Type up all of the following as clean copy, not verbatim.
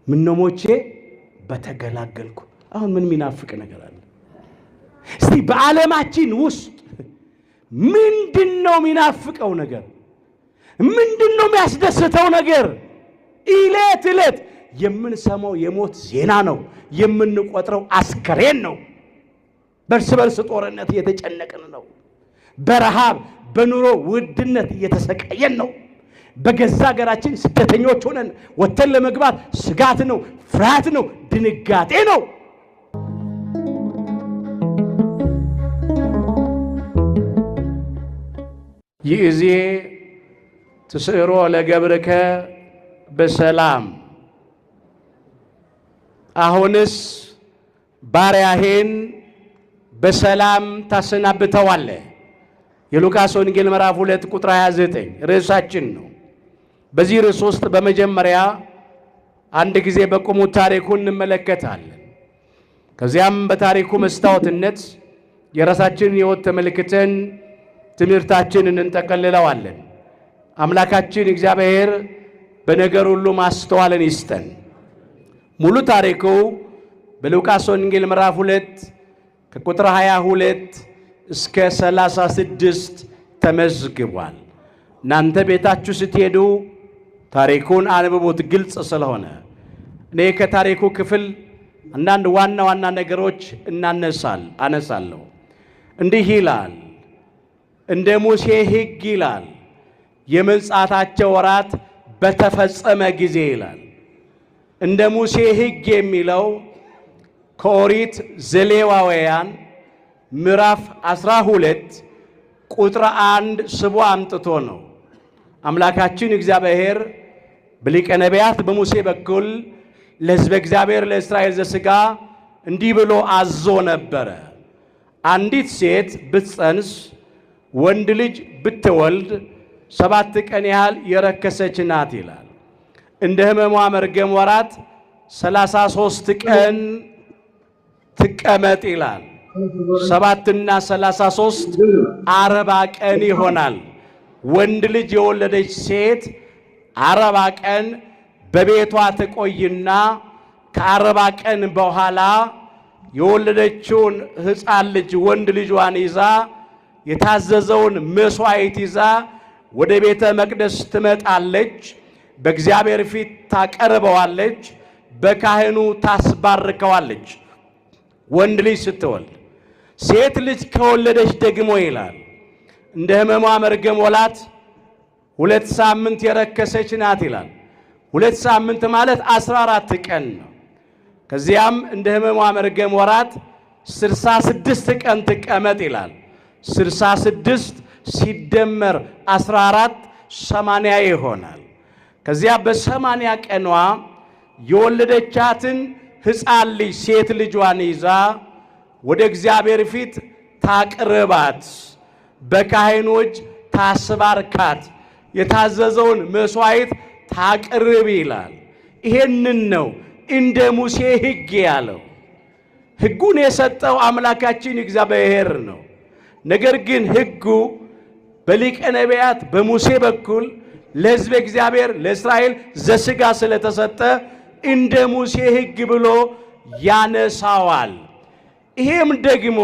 ምነው ሞቼ በተገላገልኩ። አሁን ምን የሚናፍቅ ነገር አለ? እስቲ በዓለማችን ውስጥ ምንድነው የሚናፍቀው ነገር? ምንድነው የሚያስደስተው ነገር? ዕለት ዕለት የምንሰማው የሞት ዜና ነው። የምንቆጥረው አስከሬን ነው። በርስ በርስ ጦርነት እየተጨነቅን ነው። በረሃብ በኑሮ ውድነት እየተሰቃየን ነው። በገዛ ሀገራችን ስደተኞች ሆነን ወተን ለመግባት ስጋት ነው፣ ፍርሃት ነው፣ ድንጋጤ ነው። ይእዜ ትስዕሮ ለገብርከ በሰላም፣ አሁንስ ባሪያህን በሰላም ታሰናብተዋለህ። የሉቃስ ወንጌል ምዕራፍ 2 ቁጥር 29 ርዕሳችን ነው። በዚህ ርዕስ ውስጥ በመጀመሪያ አንድ ጊዜ በቁሙ ታሪኩን እንመለከታለን። ከዚያም በታሪኩ መስታወትነት የራሳችንን ሕይወት ተመልክተን ትምህርታችንን እንጠቀልለዋለን። አምላካችን እግዚአብሔር በነገር ሁሉ ማስተዋልን ይስጠን። ሙሉ ታሪኩ በሉቃስ ወንጌል ምዕራፍ 2 ከቁጥር 22 እስከ 36 ተመዝግቧል። እናንተ ቤታችሁ ስትሄዱ ታሪኩን አንብቡት፣ ግልጽ ስለሆነ። እኔ ከታሪኩ ክፍል አንዳንድ ዋና ዋና ነገሮች አነሳለሁ። እንዲህ ይላል፣ እንደ ሙሴ ሕግ ይላል፣ የመንጻታቸው ወራት በተፈጸመ ጊዜ ይላል። እንደ ሙሴ ሕግ የሚለው ከኦሪት ዘሌዋውያን ምዕራፍ 12 ቁጥር 1 ስቦ አምጥቶ ነው። አምላካችን እግዚአብሔር በሊቀ ነቢያት በሙሴ በኩል ለሕዝበ እግዚአብሔር ለእስራኤል ዘሥጋ እንዲህ ብሎ አዞ ነበረ። አንዲት ሴት ብትጸንስ ወንድ ልጅ ብትወልድ 7 ቀን ያህል የረከሰች ናት ይላል። እንደ ሕመሟ መርገም ወራት 33 ቀን ትቀመጥ ይላል። 7 እና 33 40 ቀን ይሆናል። ወንድ ልጅ የወለደች ሴት 40 ቀን በቤቷ ትቆይና ከ40 ቀን በኋላ የወለደችውን ሕፃን ልጅ ወንድ ልጇን ይዛ የታዘዘውን መሥዋዕት ይዛ ወደ ቤተ መቅደስ ትመጣለች። በእግዚአብሔር ፊት ታቀርበዋለች። በካህኑ ታስባርከዋለች። ወንድ ልጅ ስትወልድ፣ ሴት ልጅ ከወለደች ደግሞ ይላል እንደ ሕመሟ መርገም ወራት 2 ሳምንት የረከሰች ናት ይላል። 2 ሳምንት ማለት 14 ቀን ነው። ከዚያም እንደ ሕመሟ መርገም ወራት 66 ቀን ትቀመጥ ይላል። 66 ሲደመር 14 80 ይሆናል። ከዚያ በ80 ቀኗ የወለደቻትን ሕፃን ልጅ ሴት ልጇን ይዛ ወደ እግዚአብሔር ፊት ታቅርባት፣ በካህኖች ታስባርካት፣ የታዘዘውን መሥዋዕት ታቅርብ ይላል። ይሄንን ነው እንደ ሙሴ ሕግ ያለው። ሕጉን የሰጠው አምላካችን እግዚአብሔር ነው። ነገር ግን ሕጉ በሊቀ ነቢያት በሙሴ በኩል ለሕዝበ እግዚአብሔር ለእስራኤል ዘሥጋ ስለተሰጠ እንደ ሙሴ ሕግ ብሎ ያነሳዋል። ይሄም ደግሞ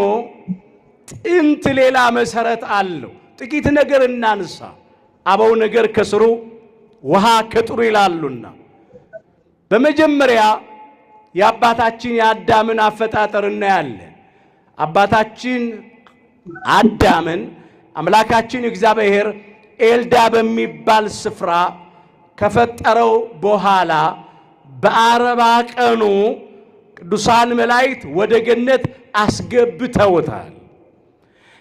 ጥንት ሌላ መሰረት አለው። ጥቂት ነገር እናንሳ። አበው ነገር ከስሩ ውሃ ከጥሩ ይላሉና በመጀመሪያ የአባታችን የአዳምን አፈጣጠር እናያለን። አባታችን አዳምን አምላካችን እግዚአብሔር ኤልዳ በሚባል ስፍራ ከፈጠረው በኋላ በ40 ቀኑ ቅዱሳን መላእክት ወደ ገነት አስገብተውታል።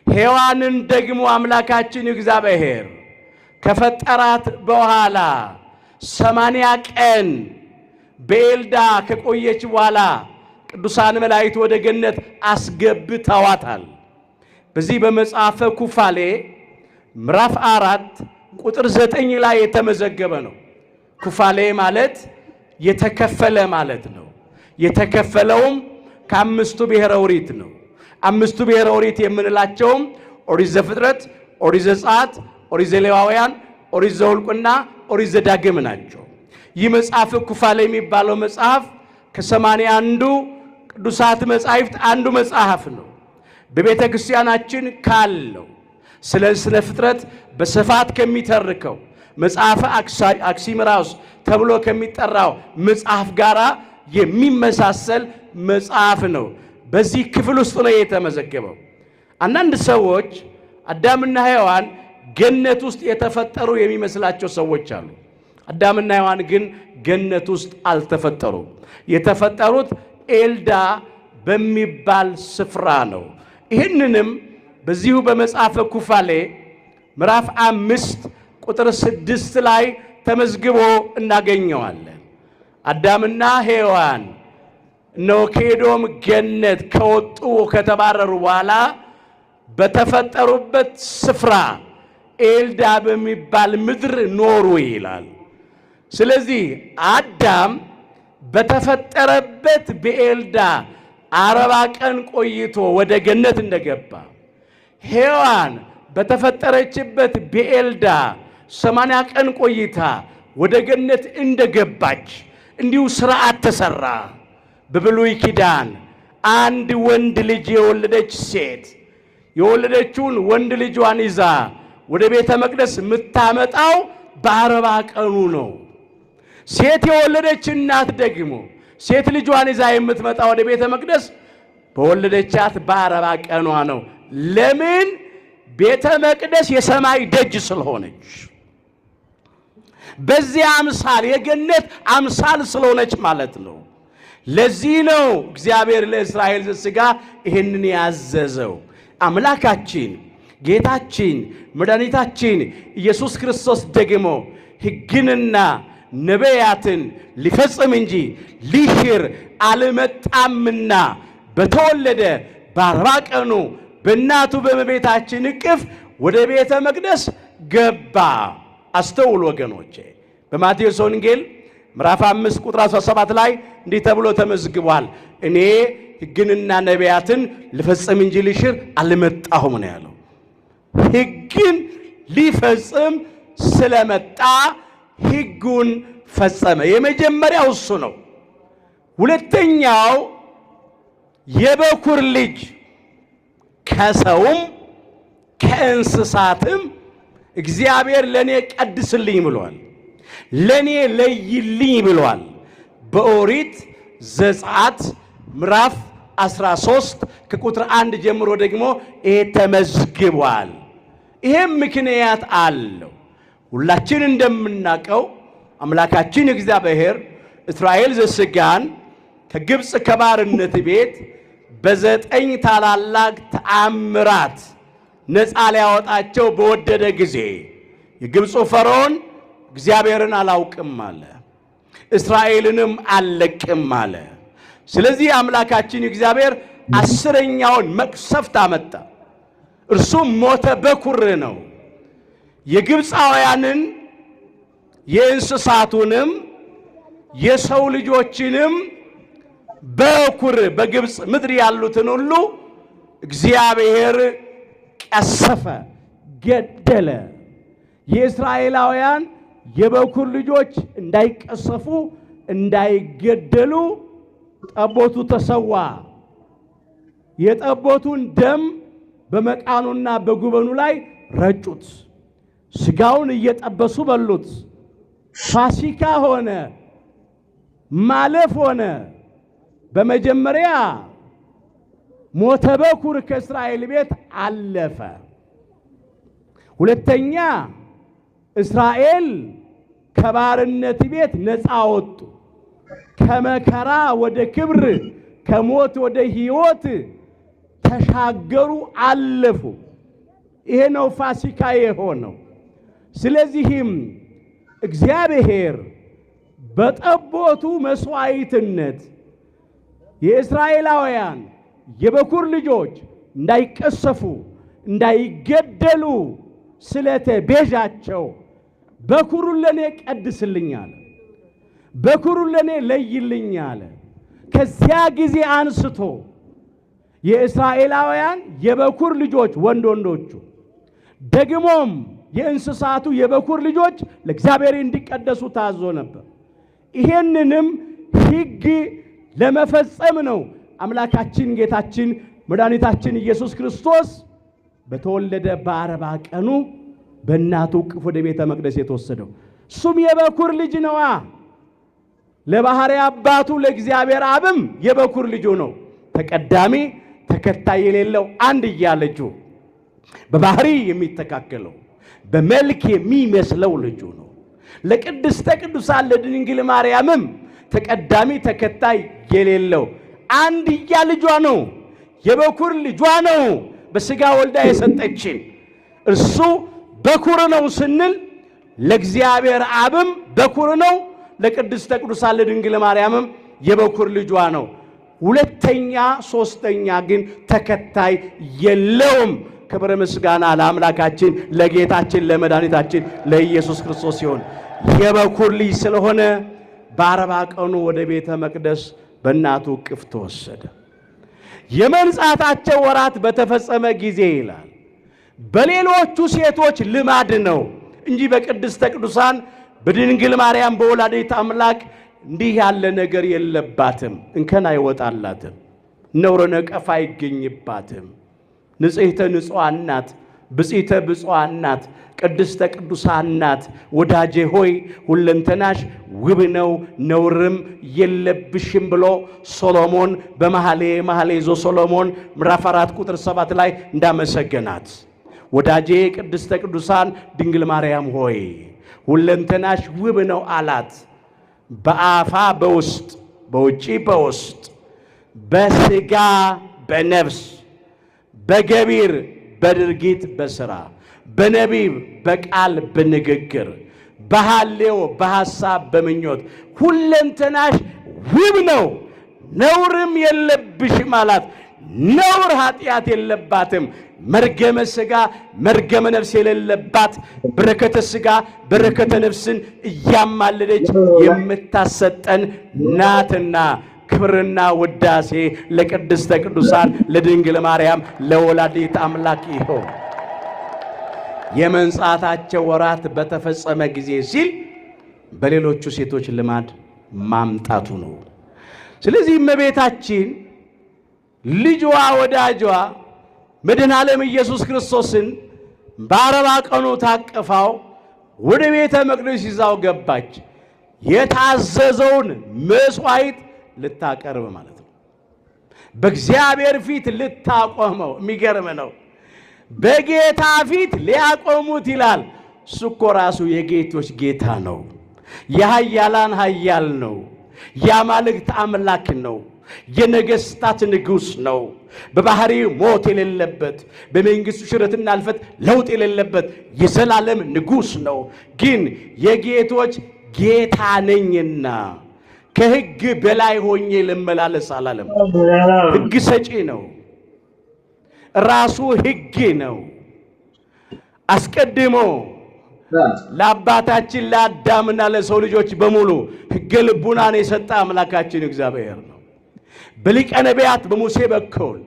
ሔዋንን ደግሞ አምላካችን እግዚአብሔር ከፈጠራት በኋላ 80 ቀን በኤልዳ ከቆየች በኋላ ቅዱሳን መላእክት ወደ ገነት አስገብተዋታል። በዚህ በመጽሐፈ ኩፋሌ ምዕራፍ 4 ቁጥር 9 ላይ የተመዘገበ ነው። ኩፋሌ ማለት የተከፈለ ማለት ነው። የተከፈለውም ከአምስቱ ብሔረ ኦሪት ነው። አምስቱ ብሔረ ኦሪት የምንላቸውም ኦሪት ዘፍጥረት፣ ኦሪት ዘጸአት፣ ኦሪት ዘሌዋውያን፣ ኦሪት ዘኍልቍና ኦሪት ዘዳግም ናቸው። ይህ መጽሐፈ ኩፋሌ የሚባለው መጽሐፍ ከሰማንያ አንዱ ቅዱሳት መጻሕፍት አንዱ መጽሐፍ ነው። በቤተ ክርስቲያናችን ካለው ስለ ስነ ፍጥረት በስፋት ከሚተርከው መጽሐፈ አክሲምራስ ተብሎ ከሚጠራው መጽሐፍ ጋራ የሚመሳሰል መጽሐፍ ነው። በዚህ ክፍል ውስጥ ነው የተመዘገበው። አንዳንድ ሰዎች አዳምና ሔዋን ገነት ውስጥ የተፈጠሩ የሚመስላቸው ሰዎች አሉ። አዳምና ሔዋን ግን ገነት ውስጥ አልተፈጠሩም። የተፈጠሩት ኤልዳ በሚባል ስፍራ ነው። ይህንንም በዚሁ በመጽሐፈ ኩፋሌ ምዕራፍ 5 ቁጥር 6 ላይ ተመዝግቦ እናገኘዋለን። አዳምና ሔዋን እነሆ ከኤዶም ገነት ከወጡ ከተባረሩ በኋላ በተፈጠሩበት ስፍራ ኤልዳ በሚባል ምድር ኖሩ ይላል። ስለዚህ አዳም በተፈጠረበት በኤልዳ 40 ቀን ቆይቶ ወደ ገነት እንደገባ፣ ሔዋን በተፈጠረችበት በኤልዳ 80 ቀን ቆይታ ወደ ገነት እንደገባች እንዲሁ ሥርዓት ተሰራ። በብሉይ ኪዳን አንድ ወንድ ልጅ የወለደች ሴት የወለደችውን ወንድ ልጇን ይዛ ወደ ቤተ መቅደስ የምታመጣው በ40 ቀኑ ነው። ሴት የወለደች እናት ደግሞ ሴት ልጇን ይዛ የምትመጣ ወደ ቤተ መቅደስ በወለደቻት በ40 ቀኗ ነው። ለምን? ቤተ መቅደስ የሰማይ ደጅ ስለሆነች፣ በዚያ አምሳል የገነት አምሳል ስለሆነች ማለት ነው። ለዚህ ነው እግዚአብሔር ለእስራኤል ዘሥጋ ይህንን ያዘዘው። አምላካችን ጌታችን መድኃኒታችን ኢየሱስ ክርስቶስ ደግሞ ሕግንና ነቢያትን ሊፈጽም እንጂ ሊሽር አልመጣምና በተወለደ በ40 ቀኑ በእናቱ በእመቤታችን እቅፍ ወደ ቤተ መቅደስ ገባ። አስተውሉ ወገኖቼ። በማቴዎስ ወንጌል ምዕራፍ 5 ቁጥር 17 ላይ እንዲህ ተብሎ ተመዝግቧል። እኔ ሕግንና ነቢያትን ልፈጽም እንጂ ልሽር አልመጣሁም ነው ያለው። ሕግን ሊፈጽም ስለመጣ ሕጉን ፈጸመ። የመጀመሪያው እሱ ነው። ሁለተኛው የበኩር ልጅ ከሰውም ከእንስሳትም እግዚአብሔር ለኔ ቀድስልኝ ብሏል፣ ለኔ ለይልኝ ብሏል። በኦሪት ዘጸአት ምዕራፍ 13 ከቁጥር 1 ጀምሮ ደግሞ ይሄ ተመዝግቧል። ይሄም ምክንያት አለው። ሁላችን እንደምናውቀው አምላካችን እግዚአብሔር እስራኤል ዘሥጋን ከግብፅ ከባርነት ቤት በ9 ታላላቅ ተአምራት ነፃ ሊያወጣቸው በወደደ ጊዜ የግብፁ ፈርዖን እግዚአብሔርን አላውቅም አለ፣ እስራኤልንም አልለቅም አለ። ስለዚህ አምላካችን እግዚአብሔር 10ኛውን መቅሰፍት አመጣ። እርሱም ሞተ በኩር ነው። የግብፃውያንን የእንስሳቱንም የሰው ልጆችንም በኩር በግብፅ ምድር ያሉትን ሁሉ እግዚአብሔር ቀሰፈ፣ ገደለ። የእስራኤላውያን የበኩር ልጆች እንዳይቀሰፉ እንዳይገደሉ ጠቦቱ ተሰዋ። የጠቦቱን ደም በመቃኑና በጉበኑ ላይ ረጩት። ስጋውን እየጠበሱ በሉት። ፋሲካ ሆነ፣ ማለፍ ሆነ። በመጀመሪያ ሞተ በኩር ከእስራኤል ቤት አለፈ። ሁለተኛ እስራኤል ከባርነት ቤት ነፃ ወጡ። ከመከራ ወደ ክብር፣ ከሞት ወደ ሕይወት ተሻገሩ፣ አለፉ። ይሄ ነው ፋሲካ የሆነው። ስለዚህም እግዚአብሔር በጠቦቱ መስዋዕትነት የእስራኤላውያን የበኩር ልጆች እንዳይቀሰፉ እንዳይገደሉ ስለተቤዣቸው በኩሩን ለኔ ቀድስልኝ አለ። በኩሩን ለኔ ለይልኝ አለ። ከዚያ ጊዜ አንስቶ የእስራኤላውያን የበኩር ልጆች ወንዶቹ ደግሞም የእንስሳቱ የበኩር ልጆች ለእግዚአብሔር እንዲቀደሱ ታዞ ነበር። ይሄንንም ሕግ ለመፈጸም ነው አምላካችን ጌታችን መድኃኒታችን ኢየሱስ ክርስቶስ በተወለደ በ40 ቀኑ በእናቱ እቅፍ ወደ ቤተ መቅደስ የተወሰደው። እሱም የበኩር ልጅ ነዋ። ለባሕርይ አባቱ ለእግዚአብሔር አብም የበኩር ልጁ ነው። ተቀዳሚ ተከታይ የሌለው አንድያ ልጁ፣ በባሕርይ የሚተካከለው በመልክ የሚመስለው ልጁ ነው። ለቅድስተ ቅዱሳን ለድንግል ማርያምም ተቀዳሚ ተከታይ የሌለው አንድያ ልጇ ነው። የበኩር ልጇ ነው። በሥጋ ወልዳ የሰጠችን እርሱ በኩር ነው ስንል ለእግዚአብሔር አብም በኩር ነው፣ ለቅድስተ ቅዱሳን ለድንግል ማርያምም የበኩር ልጇ ነው። ሁለተኛ ሶስተኛ ግን ተከታይ የለውም። ክብር ምስጋና ለአምላካችን ለጌታችን ለመድኃኒታችን ለኢየሱስ ክርስቶስ ሲሆን የበኩር ልጅ ስለሆነ በ40 ቀኑ ወደ ቤተ መቅደስ በእናቱ እቅፍ ተወሰደ። የመንጻታቸው ወራት በተፈጸመ ጊዜ ይላል። በሌሎቹ ሴቶች ልማድ ነው እንጂ በቅድስተ ቅዱሳን በድንግል ማርያም በወላዲተ አምላክ እንዲህ ያለ ነገር የለባትም። እንከን አይወጣላትም። ነውር ነቀፋ አይገኝባትም። ንጽሕተ ንጹሐን ናት። ብጽዕተ ብፁዓን ናት። ቅድስተ ቅዱሳን ናት። ወዳጄ ሆይ ሁለንተናሽ ውብ ነው፣ ነውርም የለብሽም ብሎ ሶሎሞን በመኃልየ ዘሰሎሞን ምዕራፍ 4 ቁጥር 7 ላይ እንዳመሰገናት ወዳጄ ቅድስተ ቅዱሳን ድንግል ማርያም ሆይ ሁለንተናሽ ውብ ነው አላት። በአፋ በውስጥ በውጪ በውስጥ በሥጋ በነፍስ በገቢር በድርጊት በሥራ በነቢብ በቃል በንግግር በሐሌው በሐሳብ በምኞት ሁለንተናሽ ውብ ነው፣ ነውርም የለብሽም አላት። ነውር ኃጢአት የለባትም። መርገመ ሥጋ መርገመ ነፍስ የሌለባት በረከተ ሥጋ በረከተ ነፍስን እያማለደች የምታሰጠን ናትና ክብርና ውዳሴ ለቅድስተ ቅዱሳን ለድንግል ማርያም ለወላዲተ አምላክ ይሁን። የመንጻታቸው ወራት በተፈጸመ ጊዜ ሲል በሌሎቹ ሴቶች ልማድ ማምጣቱ ነው። ስለዚህ እመቤታችን ልጇ ወዳጇ መድኃኔ ዓለም ኢየሱስ ክርስቶስን በ40 ቀኑ ታቅፋው ወደ ቤተ መቅደስ ይዛው ገባች። የታዘዘውን መስዋዕት ልታቀርብ ማለት ነው። በእግዚአብሔር ፊት ልታቆመው። የሚገርም ነው። በጌታ ፊት ሊያቆሙት ይላል። እሱ እኮ ራሱ የጌቶች ጌታ ነው። የኃያላን ኃያል ነው። የአማልክት አምላክ ነው። የነገሥታት ንጉሥ ነው። በባሕርይ ሞት የሌለበት በመንግሥቱ ሽረትና እልፈት ለውጥ የሌለበት የዘላለም ንጉሥ ነው። ግን የጌቶች ጌታ ነኝና ከሕግ በላይ ሆኜ ልመላለስ አላለም። ሕግ ሰጪ ነው። ራሱ ሕግ ነው። አስቀድሞ ለአባታችን ለአዳምና ለሰው ልጆች በሙሉ ሕገ ልቡናን የሰጠ አምላካችን እግዚአብሔር ነው። በሊቀ ነቢያት በሙሴ በኩል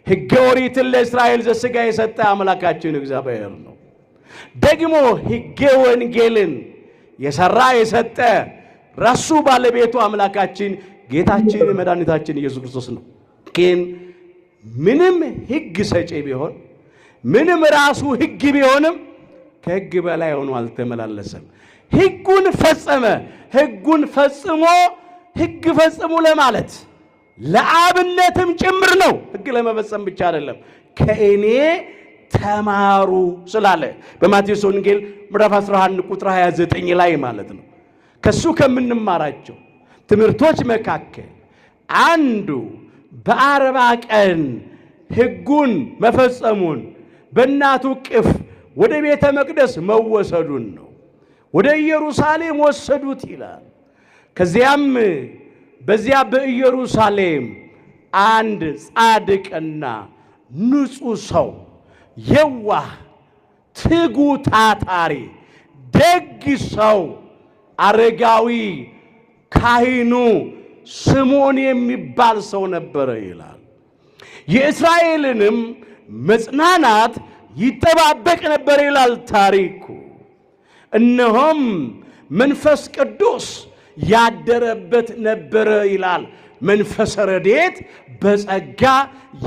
ሕገ ኦሪትን ለእስራኤል ዘሥጋ የሰጠ አምላካችን እግዚአብሔር ነው። ደግሞ ሕገ ወንጌልን የሠራ የሰጠ ራሱ ባለቤቱ አምላካችን ጌታችን መድኃኒታችን ኢየሱስ ክርስቶስ ነው። ግን ምንም ሕግ ሰጪ ቢሆን ምንም ራሱ ሕግ ቢሆንም ከሕግ በላይ ሆኖ አልተመላለሰም። ሕጉን ፈጸመ። ሕጉን ፈጽሞ ሕግ ፈጽሙ ለማለት ለአብነትም ጭምር ነው። ሕግ ለመፈጸም ብቻ አይደለም። ከእኔ ተማሩ ስላለ በማቴዎስ ወንጌል ምዕራፍ 11 ቁጥር 29 ላይ ማለት ነው። ከሱ ከምንማራቸው ትምህርቶች መካከል አንዱ በ40 ቀን ሕጉን መፈጸሙን በእናቱ እቅፍ ወደ ቤተ መቅደስ መወሰዱን ነው። ወደ ኢየሩሳሌም ወሰዱት ይላል። ከዚያም በዚያ በኢየሩሳሌም አንድ ጻድቅና ንጹሕ ሰው የዋህ ትጉ ታታሪ ደግ ሰው አረጋዊ ካህኑ ስምዖን የሚባል ሰው ነበረ ይላል። የእስራኤልንም መጽናናት ይጠባበቅ ነበር ይላል ታሪኩ። እነሆም መንፈስ ቅዱስ ያደረበት ነበር ይላል። መንፈሰ ረድኤት በጸጋ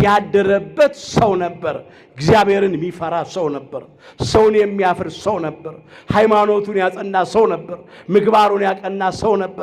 ያደረበት ሰው ነበር። እግዚአብሔርን የሚፈራ ሰው ነበር። ሰውን የሚያፍር ሰው ነበር። ሃይማኖቱን ያጸና ሰው ነበር። ምግባሩን ያቀና ሰው ነበር።